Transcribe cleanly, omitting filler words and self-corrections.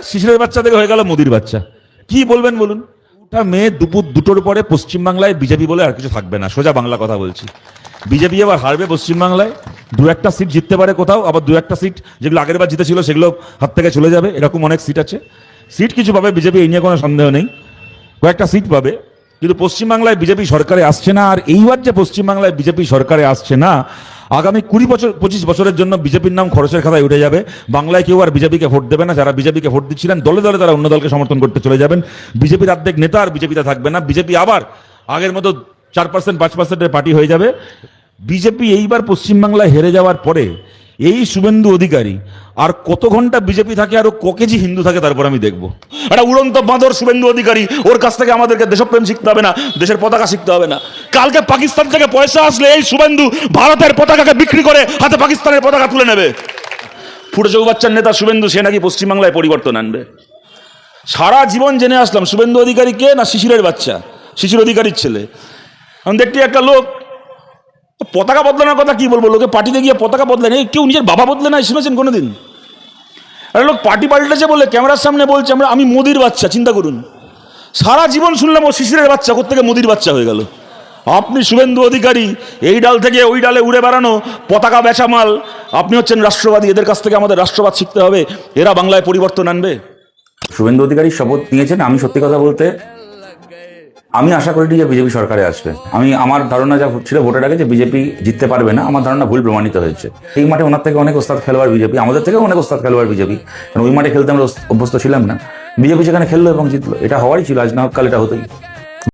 শিশিরের বাচ্চা থেকে হয়ে গেল মোদির বাচ্চা। কি বলবেন বলুন? ওটা মেয়ে দুপুর 2টোর পরে পশ্চিমবাংলায় বিজেপি বলে আর কিছু থাকবে না, সোজা বাংলা কথা বলছি। বিজেপি এবার হারবে পশ্চিমবাংলায়, 2-1টা সিট জিততে পারে কোথাও, আবার 2-1টা সিট যেগুলো আগের বার জিতেছিল সেগুলো হাত থেকে চলে যাবে, এরকম অনেক সিট আছে। সিট কিছু পাবে বিজেপি, এই নিয়ে কোনো সন্দেহ নেই, কয়েকটা সিট পাবে। কিন্তু পশ্চিমবাংলায় বিজেপি সরকারে আসছে না। আর এইবার যে পশ্চিমবাংলায় বিজেপি সরকারে আসছে না, আগামী 20-25 বছরের জন্য বিজেপির নাম খরচের খাতায় উঠে যাবে। বাংলায় কেউ আর বিজেপিকে ভোট দেবে না। যারা বিজেপিকে ভোট দিচ্ছিলেন দলে দলে তারা অন্য দলকে সমর্থন করতে চলে যাবেন। বিজেপির অর্ধেক নেতা আর বিজেপিতে থাকবে না। বিজেপি আবার আগের মতো 4% 5%-এর পার্টি হয়ে যাবে। বিজেপি এইবার পশ্চিমবাংলায় হেরে যাওয়ার পরে এই শুভেন্দু অধিকারী আর কত ঘন্টা বিজেপি থাকে আর ক কেজি হিন্দু থাকে তারপর আমি দেখবো। একটা উড়ন্ত বাঁদর শুভেন্দু অধিকারী, ওর কাছ থেকে আমাদেরকে দেশপ্রেম শিখতে হবে না, দেশের পতাকা শিখতে হবে না। কালকে পাকিস্তান থেকে পয়সা আসলে এই শুভেন্দু ভারতের পতাকাকে বিক্রি করে হাতে পাকিস্তানের পতাকা তুলে নেবে। ফুটে চৌবাচ্চার নেতা শুভেন্দু, সে নাকি পশ্চিমবাংলায় পরিবর্তন আনবে। সারা জীবন জেনে আসলাম শুভেন্দু অধিকারী কে না শিশিরের বাচ্চা, শিশির অধিকারীর ছেলে। আমি দেখছি একটা লোক পতাকা বদলানোর কথা কি বলবো, লোকে পার্টিতে গিয়ে পতাকা বদলে নেই, কেউ নিজের বাবা বদলে নাই শুনেছেন কোনোদিন? একটা লোক পার্টি পাল্টেছে বলে ক্যামেরার সামনে বলছে আমি মোদির বাচ্চা। চিন্তা করুন, সারা জীবন শুনলাম ও শিশিরের বাচ্চা, কোত্থেকে মোদির বাচ্চা হয়ে গেল? আপনি শুভেন্দু অধিকারী, এই ডাল থেকে ওই ডালে উড়ে বেড়ানো পতাকা বেচা মাল। আপনি হচ্ছেন রাষ্ট্রবাদী, এদের কাছ থেকে আমাদের রাষ্ট্রবাদ শিখতে হবে, এরা বাংলায় পরিবর্তন আনবে। শুভেন্দু অধিকারী শপথ নিয়েছেন। আমি সত্যি কথা বলতে আমি আশা করিনি যে বিজেপি সরকারে আসবে। আমার ধারণা যা ছিল ভোটের আগে যে বিজেপি জিততে পারবে না, আমার ধারণা ভুল প্রমাণিত হয়েছে। এই মাঠে ওনার থেকে অনেক ওস্তাদ খেলোয়াড় বিজেপি, আমাদের থেকেও অনেক ওস্তাদ খেলোয়াড় বিজেপি, কারণ ওই মাঠে খেলতে আমরা অভ্যস্ত ছিলাম না। বিজেপি সেখানে খেললো এবং জিতলো, এটা হওয়ারই ছিল, আজ না হোক কাল এটা হতোই।